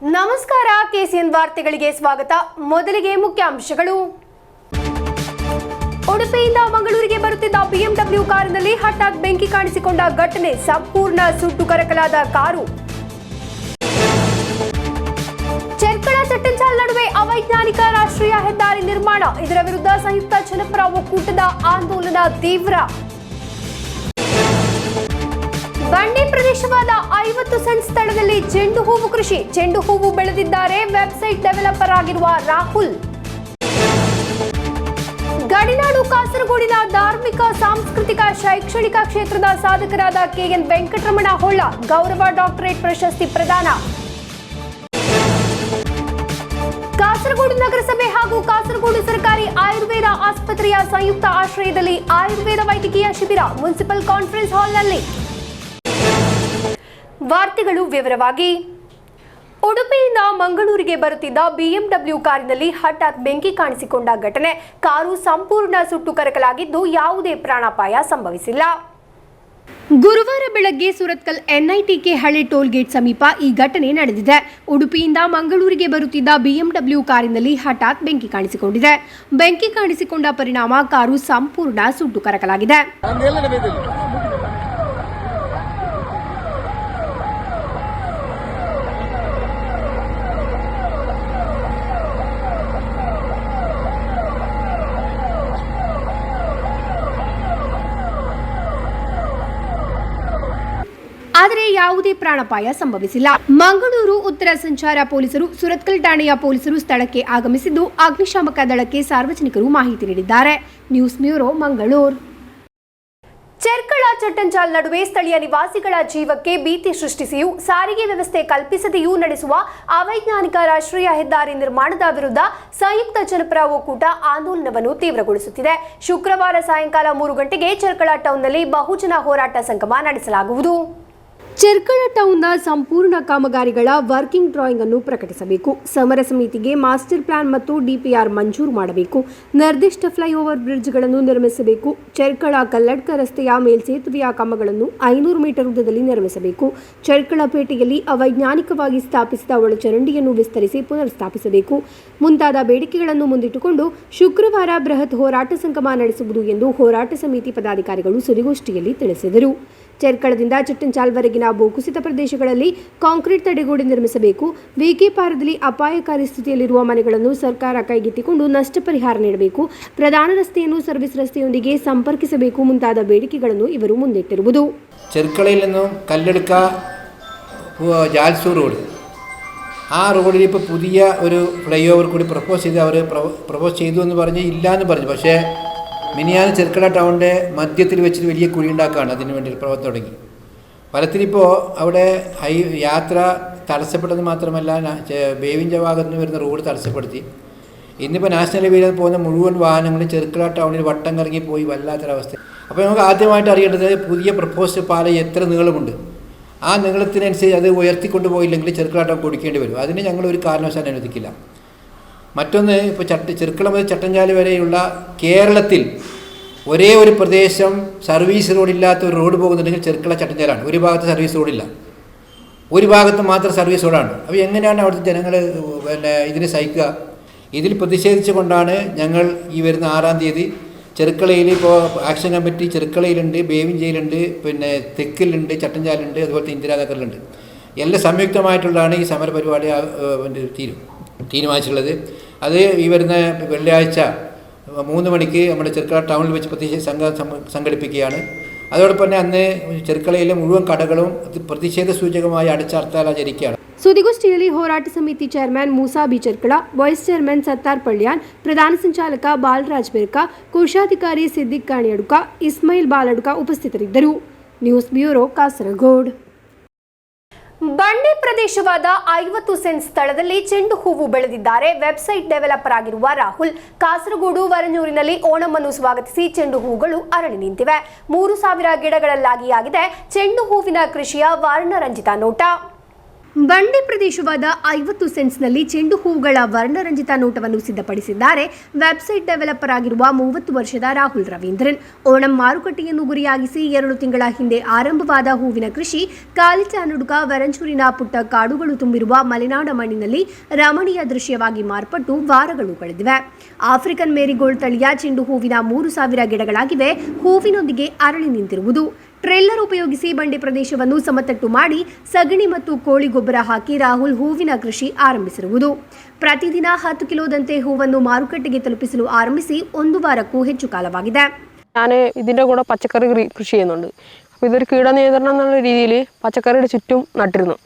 ನಮಸ್ಕಾರ ಕೆಸಿಎನ್ ವಾರ್ತೆಗಳಿಗೆ ಸ್ವಾಗತ. ಮೊದಲಿಗೆ ಮುಖ್ಯಾಂಶಗಳು. ಉಡುಪಿಯಿಂದ ಮಂಗಳೂರಿಗೆ ಬರುತ್ತಿದ್ದ BMW ಕಾರಿನಲ್ಲಿ ಹಠಾತ್ ಬೆಂಕಿ ಕಾಣಿಸಿಕೊಂಡ ಘಟನೆ, ಸಂಪೂರ್ಣ ಸುಟ್ಟು ಕರಕಲಾದ ಕಾರು. ಚೆರ್ಕಳ ಚಟ್ಟಂಚಾಲ್ ನಡುವೆ ಅವೈಜ್ಞಾನಿಕ ರಾಷ್ಟ್ರೀಯ ಹೆದ್ದಾರಿ ನಿರ್ಮಾಣ, ಇದರ ವಿರುದ್ಧ ಸಂಯುಕ್ತ ಜನಪರ ಒಕ್ಕೂಟದ ಆಂದೋಲನ ತೀವ್ರ. ಬಂಡಿ ಪ್ರದೇಶವಾದ 50 ಸೆಂಟ್ ಸ್ಥಳದಲ್ಲಿ ಚೆಂಡು ಹೂವು ಕೃಷಿ, ಚೆಂಡು ಹೂವು ಬೆಳೆದಿದ್ದಾರೆ ವೆಬ್ಸೈಟ್ ಡೆವಲಪರ್ ಆಗಿರುವ ರಾಹುಲ್. ಗಡಿನಾಡು ಕಾಸರಗೋಡಿನ ಧಾರ್ಮಿಕ, ಸಾಂಸ್ಕೃತಿಕ, ಶೈಕ್ಷಣಿಕ ಕ್ಷೇತ್ರದ ಸಾಧಕರಾದ KN ವೆಂಕಟರಮಣ ಹೊಳ್ಳ ಗೌರವ ಡಾಕ್ಟರೇಟ್ ಪ್ರಶಸ್ತಿ ಪ್ರದಾನ. ಕಾಸರಗೋಡು ನಗರಸಭೆ ಹಾಗೂ ಕಾಸರಗೋಡು ಸರ್ಕಾರಿ ಆಯುರ್ವೇದ ಆಸ್ಪತ್ರೆಯ ಸಂಯುಕ್ತ ಆಶ್ರಯದಲ್ಲಿ ಆಯುರ್ವೇದ ವೈದ್ಯಕೀಯ ಶಿಬಿರ ಮುನ್ಸಿಪಲ್ ಕಾನ್ಫರೆನ್ಸ್ ಹಾಲ್ನಲ್ಲಿ. ವಾರ್ತೆಗಳು ವಿವರವಾಗಿ. ಉಡುಪಿಯಿಂದ ಮಂಗಳೂರಿಗೆ ಬರುತ್ತಿದ್ದ BMW ಕಾರಿನಲ್ಲಿ ಹಠಾತ್ ಬೆಂಕಿ ಕಾಣಿಸಿಕೊಂಡ ಘಟನೆ, ಕಾರು ಸಂಪೂರ್ಣ ಸುಟ್ಟು ಕರಕಲಾಗಿದ್ದು ಯಾವುದೇ ಪ್ರಾಣಾಪಾಯ ಸಂಭವಿಸಿಲ್ಲ. ಗುರುವಾರ ಬೆಳಗ್ಗೆ ಸುರತ್ಕಲ್ NITK ಹಳೆ ಟೋಲ್ ಗೇಟ್ ಸಮೀಪ ಈ ಘಟನೆ ನಡೆದಿದೆ. ಉಡುಪಿಯಿಂದ ಮಂಗಳೂರಿಗೆ ಬರುತ್ತಿದ್ದ BMW ಕಾರಿನಲ್ಲಿ ಹಠಾತ್ ಬೆಂಕಿ ಕಾಣಿಸಿಕೊಂಡಿದೆ. ಬೆಂಕಿ ಕಾಣಿಸಿಕೊಂಡ ಪರಿಣಾಮ ಕಾರು ಸಂಪೂರ್ಣ ಸುಟ್ಟು ಕರಕಲಾಗಿದೆ. ಆದರೆ ಯಾವುದೇ ಪ್ರಾಣಾಪಾಯ ಸಂಭವಿಸಿಲ್ಲ. ಮಂಗಳೂರು ಉತ್ತರ ಸಂಚಾರ ಪೊಲೀಸರು, ಸುರತ್ಕಲ್ ಠಾಣೆಯ ಪೊಲೀಸರು ಸ್ಥಳಕ್ಕೆ ಆಗಮಿಸಿದ್ದು ಅಗ್ನಿಶಾಮಕ ದಳಕ್ಕೆ ಸಾರ್ವಜನಿಕರು ಮಾಹಿತಿ ನೀಡಿದ್ದಾರೆ. News bureau, Mangaluru. ಚೆರ್ಕಳ ಚಟ್ಟಂಚಾಲ್ ನಡುವೆ ಸ್ಥಳೀಯ ನಿವಾಸಿಗಳ ಜೀವಕ್ಕೆ ಭೀತಿ ಸೃಷ್ಟಿಸಿಯೂ ಸಾರಿಗೆ ವ್ಯವಸ್ಥೆ ಕಲ್ಪಿಸದೆಯೂ ನಡೆಸುವ ಅವೈಜ್ಞಾನಿಕ ರಾಷ್ಟ್ರೀಯ ಹೆದ್ದಾರಿ ನಿರ್ಮಾಣದ ವಿರುದ್ಧ ಸಂಯುಕ್ತ ಜನಪರ ಒಕ್ಕೂಟ ಆಂದೋಲನವನ್ನು ತೀವ್ರಗೊಳಿಸುತ್ತಿದೆ. ಶುಕ್ರವಾರ ಸಾಯಂಕಾಲ 3 ಗಂಟೆಗೆ ಚೆರ್ಕಳ ಟೌನ್ನಲ್ಲಿ ಬಹುಜನ ಹೋರಾಟ ಸಂಗಮ ನಡೆಸಲಾಗುವುದು. ಚೆರ್ಕಳ ಟೌನ್ನ ಸಂಪೂರ್ಣ ಕಾಮಗಾರಿಗಳ ವರ್ಕಿಂಗ್ ಡ್ರಾಯಿಂಗ್ ಅನ್ನು ಪ್ರಕಟಿಸಬೇಕು. ಸಮರ ಸಮಿತಿಗೆ ಮಾಸ್ಟರ್ ಪ್ಲಾನ್ ಮತ್ತು DPR ಮಂಜೂರು ಮಾಡಬೇಕು. ನಿರ್ದಿಷ್ಟ ಫ್ಲೈಓವರ್ ಬ್ರಿಡ್ಜ್ಗಳನ್ನು ನಿರ್ಮಿಸಬೇಕು. ಚೆರ್ಕಳ ಕಲ್ಲಡ್ಕ ರಸ್ತೆಯ ಮೇಲ್ಸೇತುವೆಯ ಕಾಮಗಳನ್ನು 500 ಮೀಟರ್ ಉದ್ದದಲ್ಲಿ ನಿರ್ಮಿಸಬೇಕು. ಚೆರ್ಕಳ ಪೇಟೆಯಲ್ಲಿ ಅವೈಜ್ಞಾನಿಕವಾಗಿ ಸ್ಥಾಪಿಸಿದ ಒಳಚರಂಡಿಯನ್ನು ವಿಸ್ತರಿಸಿ ಪುನರ್ ಸ್ಥಾಪಿಸಬೇಕು. ಮುಂತಾದ ಬೇಡಿಕೆಗಳನ್ನು ಮುಂದಿಟ್ಟುಕೊಂಡು ಶುಕ್ರವಾರ ಬೃಹತ್ ಹೋರಾಟ ಸಂಗಮ ನಡೆಸುವುದು ಎಂದು ಹೋರಾಟ ಸಮಿತಿ ಪದಾಧಿಕಾರಿಗಳು ಸುದ್ದಿಗೋಷ್ಠಿಯಲ್ಲಿ ತಿಳಿಸಿದರು. ಚೆರ್ಕಳದಿಂದ ಚಟ್ಟಂಚಾಲ್ವರೆಗಿನ ಭೂಕುಸಿತ ಪ್ರದೇಶಗಳಲ್ಲಿ ಕಾಂಕ್ರೀಟ್ ತಡೆಗೋಡೆ ನಿರ್ಮಿಸಬೇಕು. VK ಪಾರದಲ್ಲಿ ಅಪಾಯಕಾರಿ ಸ್ಥಿತಿಯಲ್ಲಿರುವ ಮನೆಗಳನ್ನು ಸರ್ಕಾರ ಕೈಗೆತ್ತಿಕೊಂಡು ನಷ್ಟ ಪರಿಹಾರ ನೀಡಬೇಕು. ಪ್ರಧಾನ ರಸ್ತೆಯನ್ನು ಸರ್ವಿಸ್ ರಸ್ತೆಯೊಂದಿಗೆ ಸಂಪರ್ಕಿಸಬೇಕು. ಮುಂತಾದ ಬೇಡಿಕೆಗಳನ್ನು ಇವರು ಮುಂದಿಟ್ಟಿರುವುದು. ചെർക്കളയിൽ നിന്നും കല്ലെടുക്ക ജാൽസൂർ റോഡ്, ആ റോഡിൽ ഇപ്പോൾ പുതിയ ഒരു ഫ്ലൈ ഓവർ കൂടി പ്രപ്പോസ് ചെയ്തു എന്ന് പറഞ്ഞ് ഇല്ല എന്ന് പറഞ്ഞു. പക്ഷേ മിനിയാന്ന് ചെർക്കള ടൗണിൻ്റെ മധ്യത്തിൽ വെച്ചിട്ട് വലിയ കുഴി ഉണ്ടാക്കുകയാണ്. അതിന് വേണ്ടി പ്രവർത്തനം തുടങ്ങി. ഫലത്തിലിപ്പോൾ അവിടെ യാത്ര തടസ്സപ്പെട്ടത് മാത്രമല്ല, ബേവിഞ്ച ഭാഗത്ത് നിന്ന് വരുന്ന റോഡ് തടസ്സപ്പെടുത്തി. ഇന്നിപ്പോൾ നാഷണൽ ഹൈവേയിൽ പോകുന്ന മുഴുവൻ വാഹനങ്ങളും ചെർക്കള ടൗണിൽ വട്ടം കറങ്ങി പോയി വല്ലാത്തൊരവസ്ഥ. അപ്പോൾ നമുക്ക് ആദ്യമായിട്ട് അറിയേണ്ടത് പുതിയ പ്രപ്പോസ്ഡ് പാലം എത്ര നീളമുണ്ട്. ആ നീളത്തിനനുസരിച്ച് അത് ഉയർത്തിക്കൊണ്ട് പോയില്ലെങ്കിൽ ചെർക്കള ടൗൺ കൊടുക്കേണ്ടി വരും. അതിന് ഞങ്ങൾ ഒരു കാരണവശാലും അനുവദിക്കില്ല. മറ്റൊന്ന്, ഇപ്പോൾ ചെർക്കള മുതൽ ചട്ടഞ്ചാല് വരെയുള്ള കേരളത്തിൽ ഒരേ ഒരു പ്രദേശം സർവീസ് റോഡില്ലാത്ത ഒരു റോഡ് പോകുന്നുണ്ടെങ്കിൽ ചെർക്കള ചട്ടഞ്ചാലാണ്. ഒരു ഭാഗത്ത് സർവീസ് റോഡില്ല, ഒരു ഭാഗത്ത് മാത്രം സർവീസ് റോഡാണ്. അപ്പോൾ എങ്ങനെയാണ് അവിടുത്തെ ജനങ്ങൾ ഇതിനെ സഹിക്കുക? ഇതിൽ പ്രതിഷേധിച്ചുകൊണ്ടാണ് ഞങ്ങൾ ഈ വരുന്ന 6-ാം തീയതി ചെർക്കളയിൽ ഇപ്പോൾ ആക്ഷൻ കമ്മിറ്റി ചെർക്കളയിലുണ്ട്, ബേവിഞ്ചയിലുണ്ട്, പിന്നെ തെക്കിലുണ്ട്, ചട്ടഞ്ചാലുണ്ട്, അതുപോലത്തെ ഇന്ദിരാനഗറിലുണ്ട്. എല്ലാം സംയുക്തമായിട്ടുള്ളതാണ് ഈ സമരപരിപാടി തീരുമാനിച്ചിട്ടുള്ളത്. അത് ഈ വരുന്ന വെള്ളിയാഴ്ച 3 മണിക്ക് നമ്മുടെ ചെർക്കള ടൗണിൽ വെച്ച് സംഘടിപ്പിക്കുകയാണ്. അതോടൊപ്പം തന്നെ അന്ന് ചെർക്കളയിലെ മുഴുവൻ കടകളും പ്രതിഷേധ സൂചകമായി അടച്ചാർത്താലാചരിക്കുകയാണ്. ಸುದ್ದಿಗೋಷ್ಠಿಯಲ್ಲಿ ಹೋರಾಟ ಸಮಿತಿ chairman Moosa B Cherkala, vice chairman Sathar Palyan, ಪ್ರಧಾನ ಸಂಚಾಲಕ ಬಾಲರಾಜ್ ಬೆರ್ಕ, ಕೋಶಾಧಿಕಾರಿ ಸಿದ್ದಿಕ್ ಕಾಣಿಯಡುಕ, ಇಸ್ಮಾಯಿಲ್ ಬಾಲಡುಕ ಉಪಸ್ಥಿತರಿದ್ದರು. News bureau, Kasaragod. ಬಂಡಿ ಪ್ರದೇಶವಾದ 50 ಸೆಂಟ್ ಸ್ಥಳದಲ್ಲಿ ಚೆಂಡು ಹೂವು ಬೆಳೆದಿದ್ದಾರೆ ವೆಬ್ಸೈಟ್ ಡೆವಲಪರ್ ಆಗಿರುವ ರಾಹುಲ್. ಕಾಸರಗೋಡು ವರನೂರಿನಲ್ಲಿ ಓಣಂ ಸ್ವಾಗತಿಸಿ ಚೆಂಡು ಹೂವುಗಳು ಅರಳಿ ನಿಂತಿವೆ. 3000 ಗಿಡಗಳಲ್ಲಾಗಿ ಆಗಿದೆ ಚೆಂಡು ಹೂವಿನ ಕೃಷಿಯ ವರ್ಣರಂಜಿತ ನೋಟ. ಬಂಡೆ ಪ್ರದೇಶವಾದ 50 ಸೆಂಟ್ಸ್ನಲ್ಲಿ ಚೆಂಡು ಹೂವುಗಳ ವರ್ಣರಂಜಿತ ನೋಟವನ್ನು ಸಿದ್ಧಪಡಿಸಿದ್ದಾರೆ ವೆಬ್ಸೈಟ್ ಡೆವಲಪರ್ ಆಗಿರುವ 30 ವರ್ಷದ ರಾಹುಲ್ ರವೀಂದ್ರನ್. ಓಣಂ ಮಾರುಕಟ್ಟೆಯನ್ನು ಗುರಿಯಾಗಿಸಿ 2 ತಿಂಗಳ ಹಿಂದೆ ಆರಂಭವಾದ ಹೂವಿನ ಕೃಷಿ ಕಾಲಿಚಾನುಡುಕ ವರಂಚೂರಿನ ಪುಟ್ಟ ಕಾಡುಗಳು ತುಂಬಿರುವ ಮಲೆನಾಡ ಮಣ್ಣಿನಲ್ಲಿ ರಮಣೀಯ ದೃಶ್ಯವಾಗಿ ಮಾರ್ಪಟ್ಟು ವಾರಗಳು ಕಳೆದಿವೆ. ಆಫ್ರಿಕನ್ ಮೇರಿಗೋಲ್ಡ್ ತಳಿಯ ಚೆಂಡು ಹೂವಿನ 3000 ಗಿಡಗಳಾಗಿವೆ ಹೂವಿನೊಂದಿಗೆ ಅರಳಿ ನಿಂತಿರುವುದು. ಟ್ರೇಲರ್ ಉಪಯೋಗಿಸಿ ಬಂಡೆ ಪ್ರದೇಶವನ್ನು ಸಮತಟ್ಟು ಮಾಡಿ ಸಗಣಿ ಮತ್ತು ಕೋಳಿ ಗೊಬ್ಬರ ಹಾಕಿ ರಾಹುಲ್ ಹೂವಿನ ಕೃಷಿ ಆರಂಭಿಸಿರುವುದು. ಪ್ರತಿದಿನ 10 കിലോದಂತೆ ഹൂವನ್ನು മാർക്കറ്റിಗೆ തലುപ്പിಸಲು ആരംഭിಸಿ 1 വാരಕ್ಕೂ ಹೆಚ್ಚು കാലವಾಗಿದೆ. ഞാൻ ഇതിൻ്റെ കൂടെ പച്ചക്കറി കൃഷി ചെയ്യുന്നുണ്ട്. അപ്പോൾ ഇതൊരു കീടനിയന്ത്രണം എന്നുള്ള രീതിയിൽ പച്ചക്കറിയുടെ ചുറ്റും നട്ടിരുന്നു.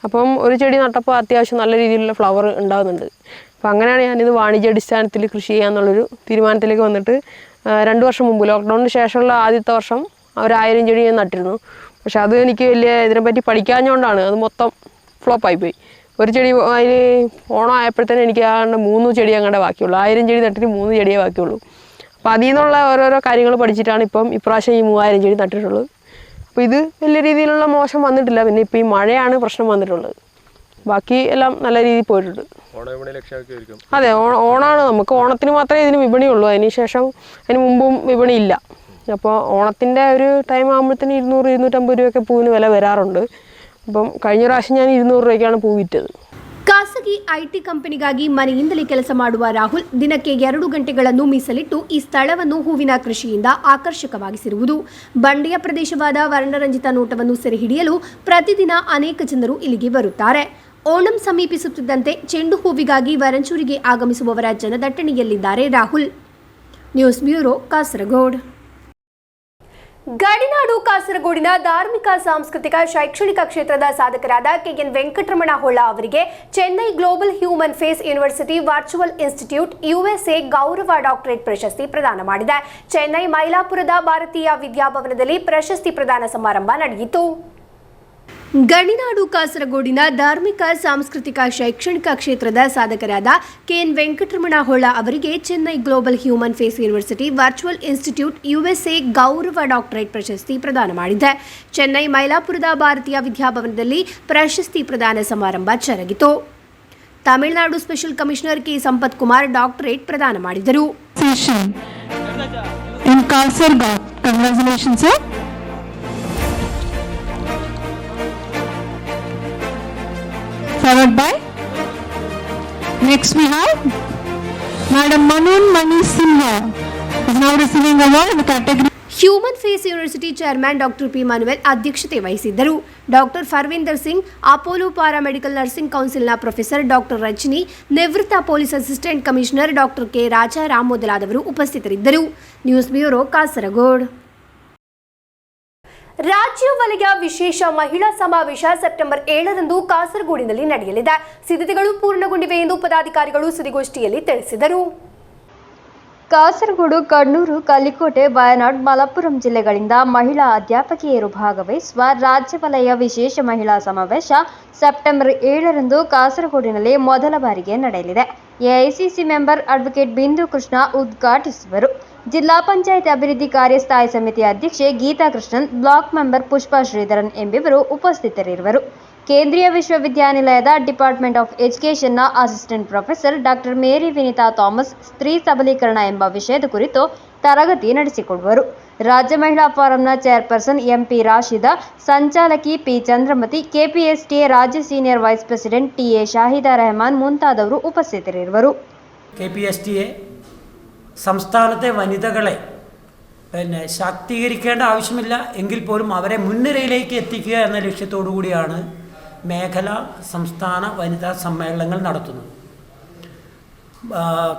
അപ്പം ഒരു ചെടി നട്ടപ്പോൾ അത്യാവശ്യം നല്ല രീതിയിലുള്ള ഫ്ലവർ ഉണ്ടാകുന്നുണ്ട്. അപ്പോൾ അങ്ങനെയാണ് ഞാനിത് വാണിജ്യാടിസ്ഥാനത്തിൽ കൃഷി ചെയ്യാന്നുള്ളൊരു തീരുമാനത്തിലേക്ക് വന്നിട്ട് 2 വർഷം മുമ്പ് ലോക്ക്ഡൗണിന് ശേഷമുള്ള ആദ്യത്തെ വർഷം 1000 ചെടി ഞാൻ നട്ടിരുന്നു. പക്ഷെ അത് എനിക്ക് വലിയ ഇതിനെപ്പറ്റി പഠിക്കാഞ്ഞുകൊണ്ടാണ് അത് മൊത്തം ഫ്ലോപ്പായിപ്പോയി. ഒരു ചെടി അതിന് ഓണം ആയപ്പോഴത്തേനും എനിക്ക് ആണ്ട് 3 ചെടി അങ്ങോട്ട് ബാക്കിയുള്ളൂ. 1000 ചെടി നട്ടിട്ട് 3 ചെടിയേ ബാക്കിയുള്ളൂ. അപ്പോൾ അതിൽ നിന്നുള്ള ഓരോരോ കാര്യങ്ങൾ പഠിച്ചിട്ടാണ് ഇപ്പം ഇപ്രാവശ്യം ഈ 3000 ചെടി നട്ടിട്ടുള്ളത്. അപ്പോൾ ഇത് വലിയ രീതിയിലുള്ള മോശം വന്നിട്ടില്ല. പിന്നെ ഇപ്പോൾ ഈ മഴയാണ് പ്രശ്നം വന്നിട്ടുള്ളത്. ബാക്കി എല്ലാം നല്ല രീതിയിൽ പോയിട്ടുണ്ട്. അതെ, ഓണമാണ്. നമുക്ക് ഓണത്തിന് മാത്രമേ ഇതിന് വിപണിയുള്ളൂ. അതിന് മുമ്പും വിപണിയില്ല. അപ്പോൾ ഓണത്തിൻ്റെ ഒരു ടൈം ആകുമ്പോഴത്തേന് 200-250 രൂപയൊക്കെ പൂവിന് വില വരാറുണ്ട്. അപ്പം കഴിഞ്ഞ പ്രാവശ്യം ഞാൻ 200 രൂപയ്ക്കാണ് പൂ വിറ്റത്. ಖಾಸಗಿ ಐಟಿ ಕಂಪನಿಗಾಗಿ ಮನೆಯಿಂದಲೇ ಕೆಲಸ ಮಾಡುವ ರಾಹುಲ್ ದಿನಕ್ಕೆ 2 ಗಂಟೆಗಳನ್ನು ಮೀಸಲಿಟ್ಟು ಈ ಸ್ಥಳವನ್ನು ಹೂವಿನ ಕೃಷಿಯಿಂದ ಆಕರ್ಷಕವಾಗಿಸಿರುವುದು. ಬಂಡೆಯ ಪ್ರದೇಶವಾದ ವರ್ಣರಂಜಿತ ನೋಟವನ್ನು ಸೆರೆಹಿಡಿಯಲು ಪ್ರತಿದಿನ ಅನೇಕ ಜನರು ಇಲ್ಲಿಗೆ ಬರುತ್ತಾರೆ. ಓಣಂ ಸಮೀಪಿಸುತ್ತಿದ್ದಂತೆ ಚೆಂಡು ಹೂವಿಗಾಗಿ ವರಂಚೂರಿಗೆ ಆಗಮಿಸುವವರ ಜನದಟ್ಟಣೆಯಲ್ಲಿದ್ದಾರೆ ರಾಹುಲ್. News bureau, Kasaragod. ಗಡಿನಾಡು ಕಾಸರಗೋಡಿನ ಧಾರ್ಮಿಕ ಸಾಂಸ್ಕೃತಿಕ ಶೈಕ್ಷಣಿಕ ಕ್ಷೇತ್ರದ ಸಾಧಕರಾದ ಕೆಎನ್ ವೆಂಕಟರಮಣ ಹೊಳ್ಳ ಅವರಿಗೆ Chennai global human face university virtual institute USA ಗೌರವ ಡಾಕ್ಟರೇಟ್ ಪ್ರಶಸ್ತಿ ಪ್ರದಾನ ಮಾಡಿದೆ. ಚೆನ್ನೈ ಮೈಲಾಪುರದ ಭಾರತೀಯ ವಿದ್ಯಾಭವನದಲ್ಲಿ ಪ್ರಶಸ್ತಿ ಪ್ರದಾನ ಸಮಾರಂಭ ನಡೆಯಿತು. ಗಡಿನಾಡು ಕಾಸರಗೋಡಿನ ಧಾರ್ಮಿಕ ಸಾಂಸ್ಕೃತಿಕ ಶೈಕ್ಷಣಿಕ ಕ್ಷೇತ್ರದ ಸಾಧಕರಾದ ಕೆಎನ್ ವೆಂಕಟರಮಣ ಹೊಳ್ಳ ಅವರಿಗೆ Chennai global human face university virtual institute USA ಗೌರವ ಡಾಕ್ಟರೇಟ್ ಪ್ರಶಸ್ತಿ ಪ್ರದಾನ ಮಾಡಿದೆ. ಚೆನ್ನೈ ಮೈಲಾಪುರದ ಭಾರತೀಯ ವಿದ್ಯಾಭವನದಲ್ಲಿ ಪ್ರಶಸ್ತಿ ಪ್ರದಾನ ಸಮಾರಂಭ ಜರುಗಿತು. Tamil Nadu special commissioner K Sampath Kumar doctorate ಪ್ರದಾನ ಮಾಡಿದರು. Followed by next we have Madam Manun Mani Sinha is now receiving award in the category human face university chairman doctor P Manuel ಅಧ್ಯಕ್ಷತೆ ವಹಿಸಿದ್ದರು. Doctor Farvinder Singh, Apollo paramedical nursing ಕೌನ್ಸಿಲ್ನ professor doctor Rajani, ನಿವೃತ್ತ police assistant commissioner doctor K Rajaram ಮೊದಲಾದವರು ಉಪಸ್ಥಿತರಿದ್ದರು. News bureau, Kasaragod. ರಾಜ್ಯ ವಲಯ ವಿಶೇಷ ಮಹಿಳಾ ಸಮಾವೇಶ ಸೆಪ್ಟೆಂಬರ್ 7ರಂದು ಕಾಸರಗೋಡಿನಲ್ಲಿ ನಡೆಯಲಿದೆ. ಸಿದ್ಧತೆಗಳು ಪೂರ್ಣಗೊಂಡಿವೆ ಎಂದು ಪದಾಧಿಕಾರಿಗಳು ಸುದ್ದಿಗೋಷ್ಠಿಯಲ್ಲಿ ತಿಳಿಸಿದರು. ಕಾಸರಗೋಡು, ಕಣ್ಣೂರು, ಕಲ್ಲಿಕೋಟೆ, ವಯನಾಡ್, ಮಲಪ್ಪುರಂ ಜಿಲ್ಲೆಗಳಿಂದ ಮಹಿಳಾ ಅಧ್ಯಾಪಕಿಯರು ಭಾಗವಹಿಸುವ ರಾಜ್ಯ ವಲಯ ವಿಶೇಷ ಮಹಿಳಾ ಸಮಾವೇಶ ಸೆಪ್ಟೆಂಬರ್ 7ರಂದು ಕಾಸರಗೋಡಿನಲ್ಲಿ ಮೊದಲ ಬಾರಿಗೆ ನಡೆಯಲಿದೆ. ಎಐಸಿಸಿ ಮೆಂಬರ್ ಅಡ್ವೊಕೇಟ್ ಬಿಂದು ಕೃಷ್ಣ ಉದ್ಘಾಟಿಸುವರು. ಜಿಲ್ಲಾ ಪಂಚಾಯತ್ ಅಭಿವೃದ್ಧಿ ಕಾರ್ಯಸ್ಥಾಯಿ ಸಮಿತಿ ಅಧ್ಯಕ್ಷೆ ಗೀತಾ ಕೃಷ್ಣನ್, ಬ್ಲಾಕ್ ಮೆಂಬರ್ ಪುಷ್ಪಾ ಶ್ರೀಧರನ್ ಎಂಬಿವರು ಉಪಸ್ಥಿತರಿರುವರು. ಕೇಂದ್ರೀಯ ವಿಶ್ವವಿದ್ಯಾನಿಲಯದ ಡಿಪಾರ್ಟ್ಮೆಂಟ್ ಆಫ್ ಎಜುಕೇಷನ್ನ assistant professor doctor Mary Vinitha Thomas ಸ್ತ್ರೀ ಸಬಲೀಕರಣ ಎಂಬ ವಿಷಯದ ಕುರಿತು ತರಗತಿ ನಡೆಸಿಕೊಡುವರು. ರಾಜ್ಯ ಮಹಿಳಾ ಫಾರಂನ ಚೇರ್ಪರ್ಸನ್ ಎಂಪಿ ರಾಶಿದಾ, ಸಂಚಾಲಕಿ ಪಿ ಚಂದ್ರಮತಿ, ಕೆಪಿಎಸ್ಟಿಎ ರಾಜ್ಯ senior vice president TA Shahida Rahman ಮುಂತಾದವರು ಉಪಸ್ಥಿತರಿರುವರು. KPSTA സംസ്ഥാനത്തെ വനിതകളെ ശാക്തീകരിക്കേണ്ട ആവശ്യമില്ല എങ്കിൽ പോലും അവരെ മുൻനിരയിലേക്ക് എത്തിക്കുക എന്ന ലക്ഷ്യത്തോടു കൂടിയാണ് മേഖല സംസ്ഥാന വനിതാ സമ്മേളനങ്ങൾ നടത്തുന്നത്.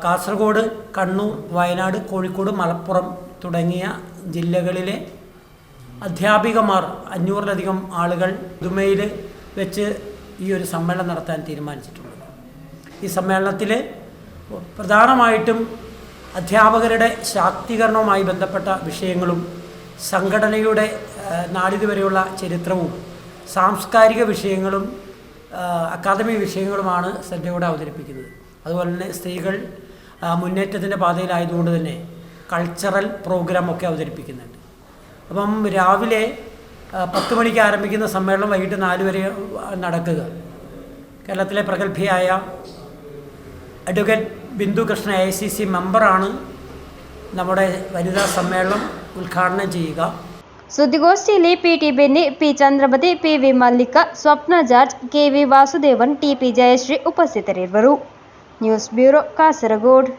കാസർഗോഡ്, കണ്ണൂർ, വയനാട്, കോഴിക്കോട്, മലപ്പുറം തുടങ്ങിയ ജില്ലകളിലെ അധ്യാപികമാർ 500-ലധികം ആളുകൾ ദുബൈയിൽ വെച്ച് ഈ ഒരു സമ്മേളനം നടത്താൻ തീരുമാനിച്ചിട്ടുണ്ട്. ഈ സമ്മേളനത്തിൽ പ്രധാനമായിട്ടും അധ്യാപകരുടെ ശാക്തീകരണവുമായി ബന്ധപ്പെട്ട വിഷയങ്ങളും സംഘടനയുടെ നാളിതുവരെയുള്ള ചരിത്രവും സാംസ്കാരിക വിഷയങ്ങളും അക്കാദമിക വിഷയങ്ങളുമാണ് ശ്രദ്ധയോടെ അവതരിപ്പിക്കുന്നത്. അതുപോലെ തന്നെ സ്ത്രീകൾ മുന്നേറ്റത്തിൻ്റെ പാതയിലായതുകൊണ്ട് തന്നെ കൾച്ചറൽ പ്രോഗ്രാമൊക്കെ അവതരിപ്പിക്കുന്നുണ്ട്. അപ്പം രാവിലെ 10 മണിക്ക് ആരംഭിക്കുന്ന സമ്മേളനം വൈകിട്ട് 4 വരെ നടക്കുക. കേരളത്തിലെ പ്രഗത്ഭയായ അഡ്വക്കേറ്റ് ബിന്ദു കൃഷ്ണ AICC മെമ്പറാണ് നമ്മുടെ വനിതാ സമ്മേളനം ഉദ്ഘാടനം ചെയ്യുക. സുദ്ദിഗോഷ്ഠിയിലെ PT Benny, P Chandramathi, PV Mallika, Swapna George, KV Vasudevan, TP Jayashree ಉಪಸ್ಥಿತರಿರುವರು. News bureau, Kasaragod.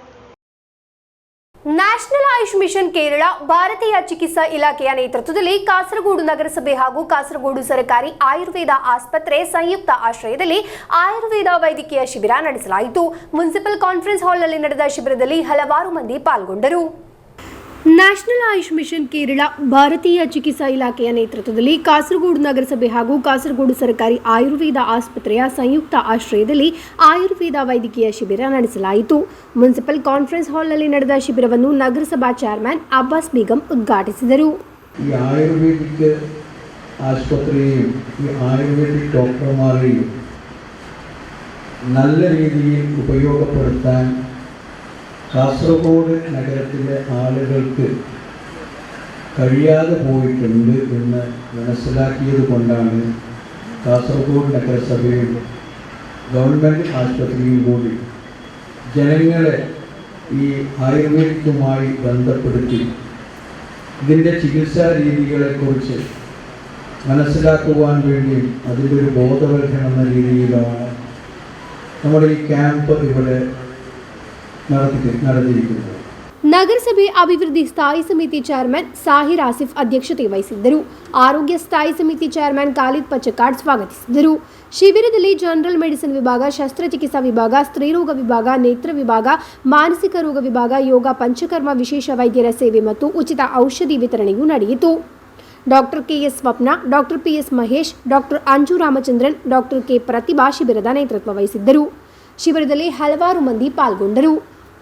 National Ayush mission Kerala ಭಾರತೀಯ ಚಿಕಿತ್ಸಾ ಇಲಾಖೆಯ ನೇತೃತ್ವದಲ್ಲಿ ಕಾಸರಗೋಡು ನಗರಸಭೆ ಹಾಗೂ ಕಾಸರಗೋಡು ಸರ್ಕಾರಿ ಆಯುರ್ವೇದ ಆಸ್ಪತ್ರೆ ಸಂಯುಕ್ತ ಆಶ್ರಯದಲ್ಲಿ ಆಯುರ್ವೇದ ವೈದ್ಯಕೀಯ ಶಿಬಿರ ನಡೆಸಲಾಯಿತು. ಮುನ್ಸಿಪಲ್ ಕಾನ್ಫರೆನ್ಸ್ ಹಾಲ್ನಲ್ಲಿ ನಡೆದ ಶಿಬಿರದಲ್ಲಿ ಹಲವಾರು ಮಂದಿ ಪಾಲ್ಗೊಂಡರು. ನ್ಯಾಷನಲ್ ಆಯುಷ್ ಮಿಷನ್ ಕೇರಳ ಭಾರತೀಯ ಚಿಕಿತ್ಸಾ ಇಲಾಖೆಯ ನೇತೃತ್ವದಲ್ಲಿ ಕಾಸರಗೋಡು ನಗರಸಭೆ ಹಾಗೂ ಕಾಸರಗೋಡು ಸರ್ಕಾರಿ ಆಯುರ್ವೇದ ಆಸ್ಪತ್ರೆಯ ಸಂಯುಕ್ತ ಆಶ್ರಯದಲ್ಲಿ ಆಯುರ್ವೇದ ವೈದ್ಯಕೀಯ ಶಿಬಿರ ನಡೆಸಲಾಯಿತು. ಮುನ್ಸಿಪಲ್ ಕಾನ್ಫರೆನ್ಸ್ ಹಾಲ್ನಲ್ಲಿ ನಡೆದ ಶಿಬಿರವನ್ನು ನಗರಸಭಾ ಚೇರ್ಮನ್ ಅಬ್ಬಾಸ್ ಬೇಗಂ ಉದ್ಘಾಟಿಸಿದರು. ഈ ആയുർവേദിക് ആശുപത്രിയെയും ഈ ആയുർവേദിക് ഡോക്ടർമാരെയും നല്ല രീതിയിൽ ഉപയോഗപ്പെടുത്താൻ കാസർഗോഡ് നഗരത്തിലെ ആളുകൾക്ക് കഴിയാതെ പോയിട്ടുണ്ട് എന്ന് മനസ്സിലാക്കിയത് കൊണ്ടാണ് കാസർഗോഡ് നഗരസഭയും ഗവൺമെൻറ് ആശുപത്രിയും കൂടി ജനങ്ങളെ ഈ ആയുർവേദിക്കുമായി ബന്ധപ്പെടുത്തി ഇതിൻ്റെ ചികിത്സാ രീതികളെക്കുറിച്ച് മനസ്സിലാക്കുവാൻ വേണ്ടിയും അതിൻ്റെ ഒരു ബോധവൽക്കരണം എന്ന രീതിയിലാണ് നമ്മുടെ ഈ ക്യാമ്പ് ഇവിടെ നടത്തിയിരിക്കുന്നത്. ನಗರಸಭೆ ಅಭಿವೃದ್ಧಿ ಸ್ಥಾಯಿ ಸಮಿತಿ ಚೇರ್ಮನ್ ಸಾಹಿರ್ ಆಸಿಫ್ ಅಧ್ಯಕ್ಷತೆ ವಹಿಸಿದ್ದರು. ಆರೋಗ್ಯ ಸ್ಥಾಯಿ ಸಮಿತಿ ಚೇರ್ಮನ್ ಖಾಲಿದ್ ಪಚಕಾಡ್ ಸ್ವಾಗತಿಸಿದರು. ಶಿಬಿರದಲ್ಲಿ ಜನರಲ್ ಮೆಡಿಸಿನ್ ವಿಭಾಗ, ಶಸ್ತ್ರಚಿಕಿತ್ಸಾ ವಿಭಾಗ, ಸ್ತ್ರೀರೋಗ ವಿಭಾಗ, ನೇತ್ರ ವಿಭಾಗ, ಮಾನಸಿಕ ರೋಗ ವಿಭಾಗ, ಯೋಗ, ಪಂಚಕರ್ಮ, ವಿಶೇಷ ವೈದ್ಯರ ಸೇವೆ ಮತ್ತು ಉಚಿತ ಔಷಧಿ ವಿತರಣೆಯೂ ನಡೆಯಿತು. Doctor KS Swapna, doctor PS Mahesh, doctor Anju Ramachandran, doctor K Prathibha ಶಿಬಿರದ ನೇತೃತ್ವ ವಹಿಸಿದ್ದರು. ಶಿಬಿರದಲ್ಲಿ ಹಲವಾರು ಮಂದಿ ಪಾಲ್ಗೊಂಡರು.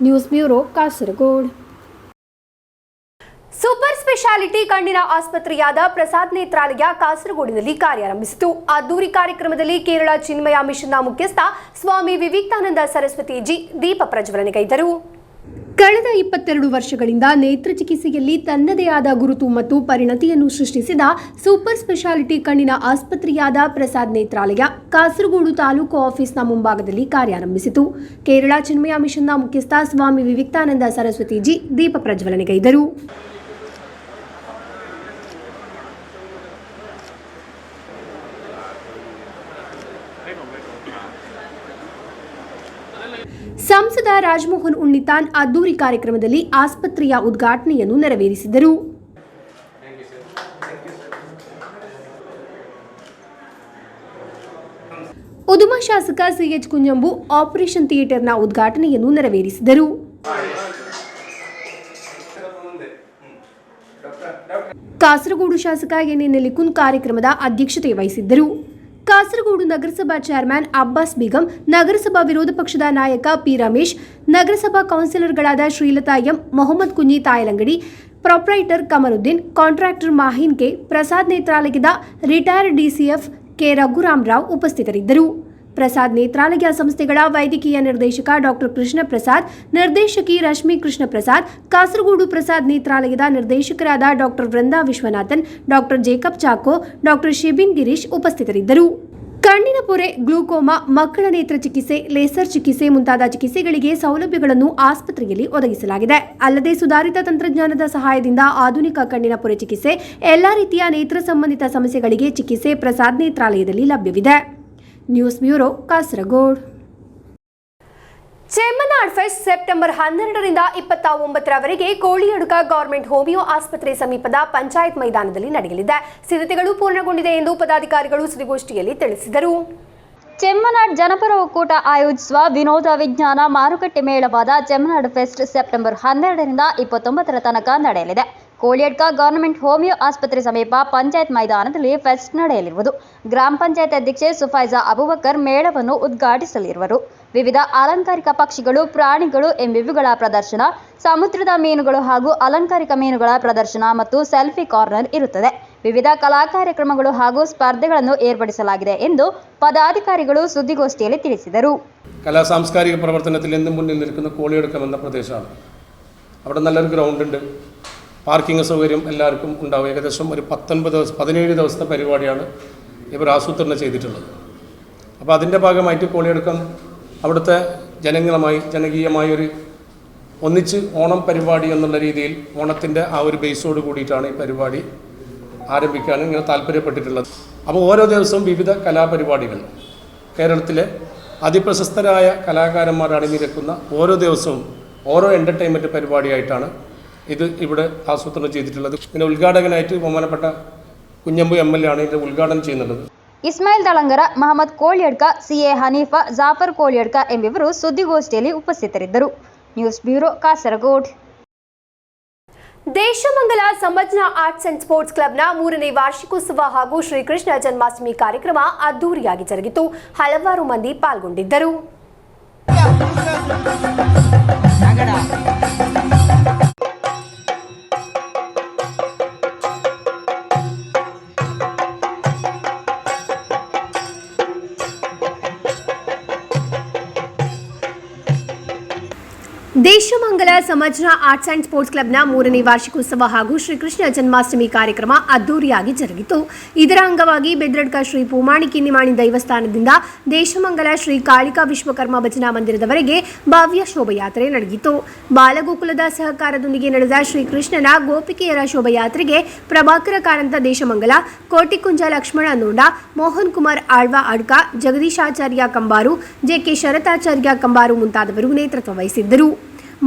News bureau, Kasaragod. Super speciality ಕಣ್ಣಿನ ಆಸ್ಪತ್ರೆಯಾದ ಪ್ರಸಾದ್ ನೇತ್ರಾಲಯ ಕಾಸರಗೋಡಿನಲ್ಲಿ ಕಾರ್ಯಾರಂಭಿಸಿತು. ಅದ್ದೂರಿ ಕಾರ್ಯಕ್ರಮದಲ್ಲಿ ಕೇರಳ ಚಿನ್ಮಯ ಮಿಷನ್ನ ಮುಖ್ಯಸ್ಥ ಸ್ವಾಮಿ ವಿವೇಕಾನಂದ ಸರಸ್ವತಿಜಿ ದೀಪ ಪ್ರಜ್ವಲನೆಗೈದರು. ಕಳೆದ 22 ವರ್ಷಗಳಿಂದ ನೇತ್ರ ಚಿಕಿತ್ಸೆಯಲ್ಲಿ ತನ್ನದೇ ಆದ ಗುರುತು ಮತ್ತು ಪರಿಣತಿಯನ್ನು ಸೃಷ್ಟಿಸಿದ ಸೂಪರ್ ಸ್ಪೆಷಾಲಿಟಿ ಕಣ್ಣಿನ ಆಸ್ಪತ್ರೆಯಾದ ಪ್ರಸಾದ್ ನೇತ್ರಾಲಯ ಕಾಸರಗೋಡು ತಾಲೂಕು ಆಫೀಸ್ನ ಮುಂಭಾಗದಲ್ಲಿ ಕಾರ್ಯಾರಂಭಿಸಿತು. ಕೇರಳ ಚಿನ್ಮಯ ಮಿಷನ್ನ ಮುಖ್ಯಸ್ಥ ಸ್ವಾಮಿ ವಿವೇಕಾನಂದ ಸರಸ್ವತಿಜಿ ದೀಪ ಪ್ರಜ್ವಲನೆಗೈದರು. ಸಂಸದ ರಾಜಮೋಹನ್ ಉಣ್ಣಿತಾನ್ ಅದ್ದೂರಿ ಕಾರ್ಯಕ್ರಮದಲ್ಲಿ ಆಸ್ಪತ್ರೆಯ ಉದ್ಘಾಟನೆಯನ್ನು ನೆರವೇರಿಸಿದರು. ಉದುಮ ಶಾಸಕ CH ಕುಂಜಂಬು ಆಪರೇಷನ್ ಥಿಯೇಟರ್ನ ಉದ್ಘಾಟನೆಯನ್ನು ನೆರವೇರಿಸಿದರು. ಕಾಸರಗೋಡು ಶಾಸಕ NA ನೆಲಿಕುನ್ ಕಾರ್ಯಕ್ರಮದ ಅಧ್ಯಕ್ಷತೆ ವಹಿಸಿದ್ದರು. ಕಾಸರಗೋಡು ನಗರಸಭಾ ಚೇರ್ಮನ್ ಅಬ್ಬಾಸ್ ಬೇಗಂ, ನಗರಸಭಾ ವಿರೋಧ ಪಕ್ಷದ ನಾಯಕ P ರಮೇಶ್, ನಗರಸಭಾ ಕೌನ್ಸಿಲರ್ಗಳಾದ Sreelatha M, Mohammed Kunhi Thayalangadi, proprietor Kamaruddin, contractor Mahin K, Prasad ನೇತ್ರಾಲಯದ retired DCF K Raghuram Rao ಉಪಸ್ಥಿತರಿದ್ದರು. ಪ್ರಸಾದ್ ನೇತ್ರಾಲಯ ಸಂಸ್ಥೆಗಳ ವೈದ್ಯಕೀಯ ನಿರ್ದೇಶಕ ಡಾಕ್ಟರ್ ಕೃಷ್ಣ ಪ್ರಸಾದ್, ನಿರ್ದೇಶಕಿ ರಶ್ಮಿ ಕೃಷ್ಣ ಪ್ರಸಾದ್, ಕಾಸರಗೋಡು ಪ್ರಸಾದ್ ನೇತ್ರಾಲಯದ ನಿರ್ದೇಶಕರಾದ doctor Vrinda Vishwanathan, doctor Jacob Chacko, doctor Shibin Girish ಉಪಸ್ಥಿತರಿದ್ದರು. ಕಣ್ಣಿನ ಪೊರೆ, ಗ್ಲೂಕೋಮಾ, ಮಕ್ಕಳ ನೇತ್ರ ಚಿಕಿತ್ಸೆ, ಲೇಸರ್ ಚಿಕಿತ್ಸೆ ಮುಂತಾದ ಚಿಕಿತ್ಸೆಗಳಿಗೆ ಸೌಲಭ್ಯಗಳನ್ನು ಆಸ್ಪತ್ರೆಯಲ್ಲಿ ಒದಗಿಸಲಾಗಿದೆ. ಅಲ್ಲದೆ ಸುಧಾರಿತ ತಂತ್ರಜ್ಞಾನದ ಸಹಾಯದಿಂದ ಆಧುನಿಕ ಕಣ್ಣಿನ ಪೊರೆ ಚಿಕಿತ್ಸೆ, ಎಲ್ಲಾ ರೀತಿಯ ನೇತ್ರ ಸಂಬಂಧಿತ ಸಮಸ್ಯೆಗಳಿಗೆ ಚಿಕಿತ್ಸೆ ಪ್ರಸಾದ್ ನೇತ್ರಾಲಯದಲ್ಲಿ ಲಭ್ಯವಿದೆ. News bureau, Kasaragod. Chemnad fest September 12ರಿಂದ 29ರವರೆಗೆ ಕೋಳಿಯಡುಕ ಗವರ್ಮೆಂಟ್ ಹೋಮಿಯೋ ಆಸ್ಪತ್ರೆ ಸಮೀಪದ ಪಂಚಾಯತ್ ಮೈದಾನದಲ್ಲಿ ನಡೆಯಲಿದೆ. ಸಿದ್ಧತೆಗಳು ಪೂರ್ಣಗೊಂಡಿದೆ ಎಂದು ಪದಾಧಿಕಾರಿಗಳು ಸುದ್ದಿಗೋಷ್ಠಿಯಲ್ಲಿ ತಿಳಿಸಿದರು. ಚೆಮ್ಮನಾಡ್ ಜನಪರ ಒಕ್ಕೂಟ ಆಯೋಜಿಸುವ ವಿನೋದ ವಿಜ್ಞಾನ ಮಾರುಕಟ್ಟೆ ಮೇಳವಾದ ಚೆಮ್ಮನಾಡ್ ಫೆಸ್ಟ್ ಸೆಪ್ಟೆಂಬರ್ 12ರಿಂದ 29ರ ತನಕ ನಡೆಯಲಿದೆ. ಕೋಳಿಯಡ್ಕ ಗವರ್ನಮೆಂಟ್ ಹೋಮಿಯೋ ಆಸ್ಪತ್ರೆ ಸಮೀಪ ಪಂಚಾಯತ್ ಮೈದಾನದಲ್ಲಿ ಫೆಸ್ಟ್ ನಡೆಯಲಿರುವುದು. ಗ್ರಾಮ ಪಂಚಾಯತ್ ಅಧ್ಯಕ್ಷೆ ಸುಫೈಜಾ ಅಬುಬಕರ್ ಮೇಳವನ್ನು ಉದ್ಘಾಟಿಸಲಿರುವರು. ವಿವಿಧ ಅಲಂಕಾರಿಕ ಪಕ್ಷಿಗಳು, ಪ್ರಾಣಿಗಳು, ಎಂಬಿವಿಗಳ ಪ್ರದರ್ಶನ, ಸಮುದ್ರದ ಮೀನುಗಳು ಹಾಗೂ ಅಲಂಕಾರಿಕ ಮೀನುಗಳ ಪ್ರದರ್ಶನ ಮತ್ತು ಸೆಲ್ಫಿ ಕಾರ್ನರ್ ಇರುತ್ತದೆ. ವಿವಿಧ ಕಲಾ ಕಾರ್ಯಕ್ರಮಗಳು ಹಾಗೂ സ്പർദ്ധಗಳನ್ನು ഏർപ്പെടുത്തಲಾಗಿದೆ ಎಂದು പദാധികാരിಗಳು സുദ്ദിഗോഷ്ഠിಯಲ್ಲಿ ತಿಳಿಸಿದರು. കലാ സാംസ്കാരിക പ്രവർത്തനത്തിൽ എന്നും മുന്നിൽ നിൽക്കുന്ന കോളിയടുക്കം എന്ന പ്രദേശമാണ്. അവിടെ നല്ലൊരു ഗ്രൗണ്ട് ഉണ്ട്, പാർക്കിംഗ് സൗകര്യം എല്ലാവർക്കും ഉണ്ടാവും. ഏകദേശം ഒരു 17 ദിവസത്തെ പരിപാടിയാണ് ഇവർ ആസൂത്രണം ചെയ്തിട്ടുള്ളത്. അപ്പോൾ അതിൻ്റെ ഭാഗമായിട്ട് കോളിയടക്കം അവിടുത്തെ ജനകീയമായ ഒരു ഒന്നിച്ച് ഓണം പരിപാടി എന്നുള്ള രീതിയിൽ ഓണത്തിൻ്റെ ആ ഒരു ബേസോട് കൂടിയിട്ടാണ് ഈ പരിപാടി ആരംഭിക്കാൻ ഇങ്ങനെ താല്പര്യപ്പെട്ടിട്ടുള്ളത്. അപ്പോൾ ഓരോ ദിവസവും വിവിധ കലാപരിപാടികൾ, കേരളത്തിലെ അതിപ്രശസ്തരായ കലാകാരന്മാർ അണിനിരക്കുന്ന ഓരോ ദിവസവും ഓരോ എൻ്റർടൈൻമെൻറ്റ് പരിപാടിയായിട്ടാണ് ഇത് ഇവിടെ ആസൂത്രണം ചെയ്തിട്ടുള്ളത്. പിന്നെ ഉദ്ഘാടകനായിട്ട് ബഹുമാനപ്പെട്ട കുഞ്ഞമ്പു MLA ആണ് ഇതിൻ്റെ ഉദ്ഘാടനം ചെയ്യുന്നുള്ളത്. ಇಸ್ಮಾಯಿಲ್ ತಳಂಗರ, ಮಹಮ್ಮದ್ ಕೋಳಿಯಡ್ಕ, CA ಹನೀಫಾ, ಜಾಫರ್ ಕೋಳಿಯಡ್ಕ ಎಂಬಿವರು ಸುದ್ದಿಗೋಷ್ಠಿಯಲ್ಲಿ ಉಪಸ್ಥಿತರಿದ್ದರು. News bureau, Kasaragod. ದೇಶಮಂಗಲ ಸಮಜ್ನ ಆರ್ಟ್ಸ್ ಅಂಡ್ ಸ್ಪೋರ್ಟ್ಸ್ ಕ್ಲಬ್ನ 3ನೇ ವಾರ್ಷಿಕೋತ್ಸವ ಹಾಗೂ ಶ್ರೀಕೃಷ್ಣ ಜನ್ಮಾಷ್ಟಮಿ ಕಾರ್ಯಕ್ರಮ ಅದ್ದೂರಿಯಾಗಿ ಜರುಗಿತು. ಹಲವಾರು ಮಂದಿ ಪಾಲ್ಗೊಂಡಿದ್ದರು. ದೇಶಮಂಗಲ ಸಮಜ್ನ ಆರ್ಟ್ಸ್ ಅಂಡ್ ಸ್ಪೋರ್ಟ್ಸ್ ಕ್ಲಬ್ನ 3ನೇ ವಾರ್ಷಿಕೋತ್ಸವ ಹಾಗೂ ಶ್ರೀಕೃಷ್ಣ ಜನ್ಮಾಷ್ಟಮಿ ಕಾರ್ಯಕ್ರಮ ಅದ್ದೂರಿಯಾಗಿ ಜರುಗಿತು. ಇದರ ಅಂಗವಾಗಿ ಬೆದ್ರಡ್ಕ ಶ್ರೀ ಪೂಮಾಣಿ ಕಿನ್ನಿಮಾಣಿ ದೈವಸ್ಥಾನದಿಂದ ದೇಶಮಂಗಲ ಶ್ರೀ ಕಾಳಿಕಾ ವಿಶ್ವಕರ್ಮ ಭಜನಾ ಮಂದಿರದವರೆಗೆ ಭವ್ಯ ಶೋಭಯಾತ್ರೆ ನಡೆಯಿತು. ಬಾಲಗೋಕುಲದ ಸಹಕಾರದೊಂದಿಗೆ ನಡೆದ ಶ್ರೀಕೃಷ್ಣನ ಗೋಪಿಕೆಯರ ಶೋಭಯಾತ್ರೆಗೆ ಪ್ರಭಾಕರ ಕಾರಂತ ದೇಶಮಂಗಲ, ಕೋಟಿಕುಂಜ ಲಕ್ಷ್ಮಣ ನೋಂಡ, ಮೋಹನ್ ಕುಮಾರ್ ಆಳ್ವ ಅಡ್ಕ, ಜಗದೀಶಾಚಾರ್ಯ ಕಂಬಾರು, JK ಶರತಾಚಾರ್ಯ ಕಂಬಾರು ಮುಂತಾದವರು ನೇತೃತ್ವ ವಹಿಸಿದ್ದರು.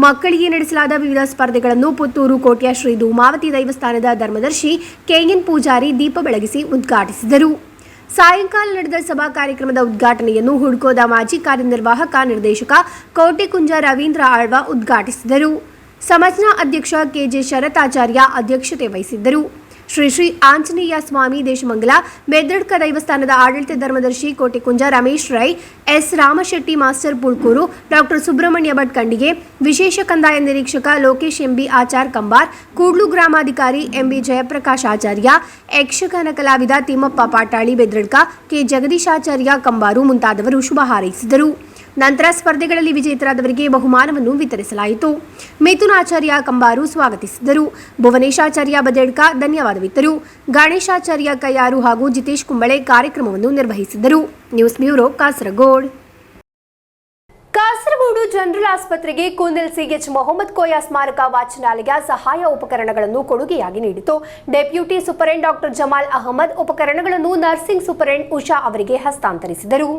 ಮಕ್ಕಳಿಗೆ ನಡೆಸಲಾದ ವಿವಿಧ ಸ್ಪರ್ಧೆಗಳನ್ನು ಪುತ್ತೂರು ಕೋಟೆಯ ಶ್ರೀ ಧೂಮಾವತಿ ದೈವಸ್ಥಾನದ ಧರ್ಮದರ್ಶಿ KN ಪೂಜಾರಿ ದೀಪ ಬೆಳಗಿಸಿ ಉದ್ಘಾಟಿಸಿದರು. ಸಾಯಂಕಾಲ ನಡೆದ ಸಭಾ ಕಾರ್ಯಕ್ರಮದ ಉದ್ಘಾಟನೆಯನ್ನು ಹುಡ್ಕೋದ ಮಾಜಿ ಕಾರ್ಯನಿರ್ವಾಹಕ ನಿರ್ದೇಶಕ ಕೋಟೆಕುಂಜ ರವೀಂದ್ರ ಆಳ್ವ ಉದ್ಘಾಟಿಸಿದರು. ಸಮಜ್ನ ಅಧ್ಯಕ್ಷ KJ ಶರತಾಚಾರ್ಯ ಅಧ್ಯಕ್ಷತೆ ವಹಿಸಿದ್ದರು. ಶ್ರೀ ಆಂಜನೇಯ ಸ್ವಾಮಿ ದೇಶಮಂಗಲ, ಬೆದ್ರಡ್ಕ ದೈವಸ್ಥಾನದ ಆಡಳಿತ ಧರ್ಮದರ್ಶಿ Kotekunja Ramesh Rai, S Ramashetty master Pulkur, doctor Subrahmanya Bhat Kandige, ವಿಶೇಷ ಕಂದಾಯ ನಿರೀಕ್ಷಕ ಲೋಕೇಶ್ MB ಆಚಾರ್ ಕಂಬಾರ್, ಕೂಡ್ಲು ಗ್ರಾಮಾಧಿಕಾರಿ MB ಜಯಪ್ರಕಾಶ್ ಆಚಾರ್ಯ, ಯಕ್ಷಗಾನ ಕಲಾವಿದ ತಿಮ್ಮಪ್ಪ ಪಾಟಾಳಿ ಬೆದ್ರಡ್ಕ, K ಜಗದೀಶಾಚಾರ್ಯ ಕಂಬಾರು ಮುಂತಾದವರು ಶುಭ ಹಾರೈಸಿದರು. ನಂತರ ಸ್ಪರ್ಧೆಗಳಲ್ಲಿ ವಿಜೇತರಾದವರಿಗೆ ಬಹುಮಾನವನ್ನು ವಿತರಿಸಲಾಯಿತು. ಮಿಥುನಾಚಾರ್ಯ ಕಂಬಾರು ಸ್ವಾಗತಿಸಿದರು. ಭುವನೇಶಾಚಾರ್ಯ ಬದೇಡ್ಕ ಧನ್ಯವಾದವಿತ್ತರು. ಗಣೇಶಾಚಾರ್ಯ ಕೈಯಾರು ಹಾಗೂ ಜಿತೇಶ್ ಕುಂಬಳೆ ಕಾರ್ಯಕ್ರಮವನ್ನು ನಿರ್ವಹಿಸಿದರು. News bureau, Kasaragod. Kasaragod general ಆಸ್ಪತ್ರೆಗೆ ಕುಂದಲ್ CH ಮೊಹಮ್ಮದ್ ಕೋಯ ಸ್ಮಾರಕ ವಾಚನಾಲಯ ಸಹಾಯ ಉಪಕರಣಗಳನ್ನು ಕೊಡುಗೆಯಾಗಿ ನೀಡಿತು. Deputy superintendent doctor Jamal Ahmed ಉಪಕರಣಗಳನ್ನು ನರ್ಸಿಂಗ್ ಸೂಪರಿಂಟೆಂಡೆಂಟ್ ಉಷಾ ಅವರಿಗೆ ಹಸ್ತಾಂತರಿಸಿದರು.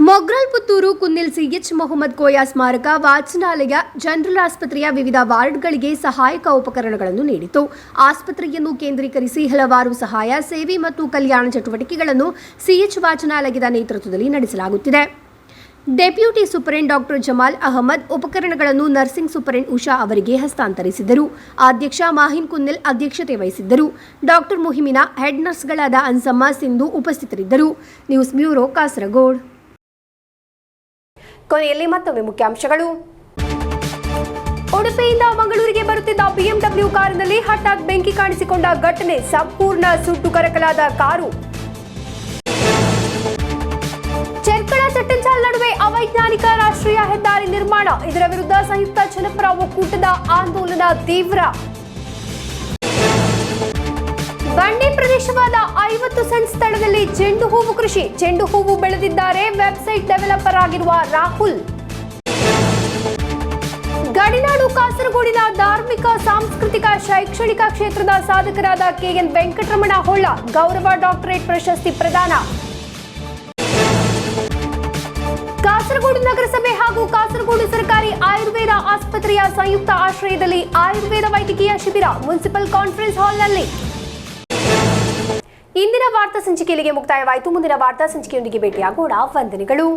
ಮೊಗ್ರಾಲ್ ಪುತ್ತೂರು ಕುಂದಲ್ CH ಮೊಹಮ್ಮದ್ ಕೋಯ ಸ್ಮಾರಕ ವಾಚನಾಲಯ ಜನರಲ್ ಆಸ್ಪತ್ರೆಯ ವಿವಿಧ ವಾರ್ಡ್ಗಳಿಗೆ ಸಹಾಯಕ ಉಪಕರಣಗಳನ್ನು ನೀಡಿತು. ಆಸ್ಪತ್ರೆಯನ್ನು ಕೇಂದ್ರೀಕರಿಸಿ ಹಲವಾರು ಸಹಾಯ, ಸೇವೆ ಮತ್ತು ಕಲ್ಯಾಣ ಚಟುವಟಿಕೆಗಳನ್ನು CH ವಾಚನಾಲಯದ ನೇತೃತ್ವದಲ್ಲಿ ನಡೆಸಲಾಗುತ್ತಿದೆ. Deputy superintendent doctor Jamal Ahmed ಉಪಕರಣಗಳನ್ನು ನರ್ಸಿಂಗ್ ಸೂಪರಿಂಟೆಂಡೆಂಟ್ ಉಷಾ ಅವರಿಗೆ ಹಸ್ತಾಂತರಿಸಿದರು. ಅಧ್ಯಕ್ಷ ಮಾಹಿನ್ ಕುನ್ನಿಲ್ ಅಧ್ಯಕ್ಷತೆ ವಹಿಸಿದ್ದರು. ಡಾಕ್ಟರ್ ಮುಹಿಮಿನಾ, ಹೆಡ್ ನರ್ಸ್ಗಳಾದ ಅನ್ಸಮ್ಮ, ಸಿಂಧು ಉಪಸ್ಥಿತರಿದ್ದರು. News bureau, Kasaragod. ಕೊನೆಯಲ್ಲಿ ಮತ್ತೊಮ್ಮೆ ಮುಖ್ಯಾಂಶಗಳು. ಉಡುಪಿಯಿಂದ ಮಂಗಳೂರಿಗೆ ಬರುತ್ತಿದ್ದ BMW ಕಾರಿನಲ್ಲಿ ಹಠಾತ್ ಬೆಂಕಿ ಕಾಣಿಸಿಕೊಂಡ ಘಟನೆ, ಸಂಪೂರ್ಣ ಸುಟ್ಟು ಕರಕಲಾದ ಕಾರು. ಚೆರ್ಕಳ ಚಟ್ಟಂಚಾಲ್ ನಡುವೆ ಅವೈಜ್ಞಾನಿಕ ರಾಷ್ಟ್ರೀಯ ಹೆದ್ದಾರಿ ನಿರ್ಮಾಣ, ಇದರ ವಿರುದ್ಧ ಸಂಯುಕ್ತ ಜನಪರ ಒಕ್ಕೂಟದ ಆಂದೋಲನ ತೀವ್ರ. ಬಂಡಿ ಪ್ರದೇಶವಾದ 50 ಸೆಂಟ್ ಸ್ಥಳದಲ್ಲಿ ಚೆಂಡು ಹೂವು ಕೃಷಿ, ಚೆಂಡು ಹೂವು ಬೆಳೆದಿದ್ದಾರೆ ವೆಬ್ಸೈಟ್ ಡೆವಲಪರ್ ಆಗಿರುವ ರಾಹುಲ್. ಗಡಿನಾಡು ಕಾಸರಗೋಡಿನ ಧಾರ್ಮಿಕ, ಸಾಂಸ್ಕೃತಿಕ, ಶೈಕ್ಷಣಿಕ ಕ್ಷೇತ್ರದ ಸಾಧಕರಾದ KN ವೆಂಕಟರಮಣ ಹೊಳ್ಳ ಗೌರವ ಡಾಕ್ಟರೇಟ್ ಪ್ರಶಸ್ತಿ ಪ್ರದಾನ. ಕಾಸರಗೋಡು ನಗರಸಭೆ ಹಾಗೂ ಕಾಸರಗೋಡು ಸರ್ಕಾರಿ ಆಯುರ್ವೇದ ಆಸ್ಪತ್ರೆಯ ಸಂಯುಕ್ತ ಆಶ್ರಯದಲ್ಲಿ ಆಯುರ್ವೇದ ವೈದ್ಯಕೀಯ ಶಿಬಿರ ಮುನ್ಸಿಪಲ್ ಕಾನ್ಫರೆನ್ಸ್ ಹಾಲ್ನಲ್ಲಿ. ಇಂದಿನ ವಾರ್ತಾ ಸಂಚಿಕೆಯಲ್ಲಿಗೆ ಮುಕ್ತಾಯವಾಯಿತು. ಮುಂದಿನ ವಾರ್ತಾ ಸಂಚಿಕೆಯೊಂದಿಗೆ ಭೇಟಿಯಾಗೋಣ. ವಂದನೆಗಳು.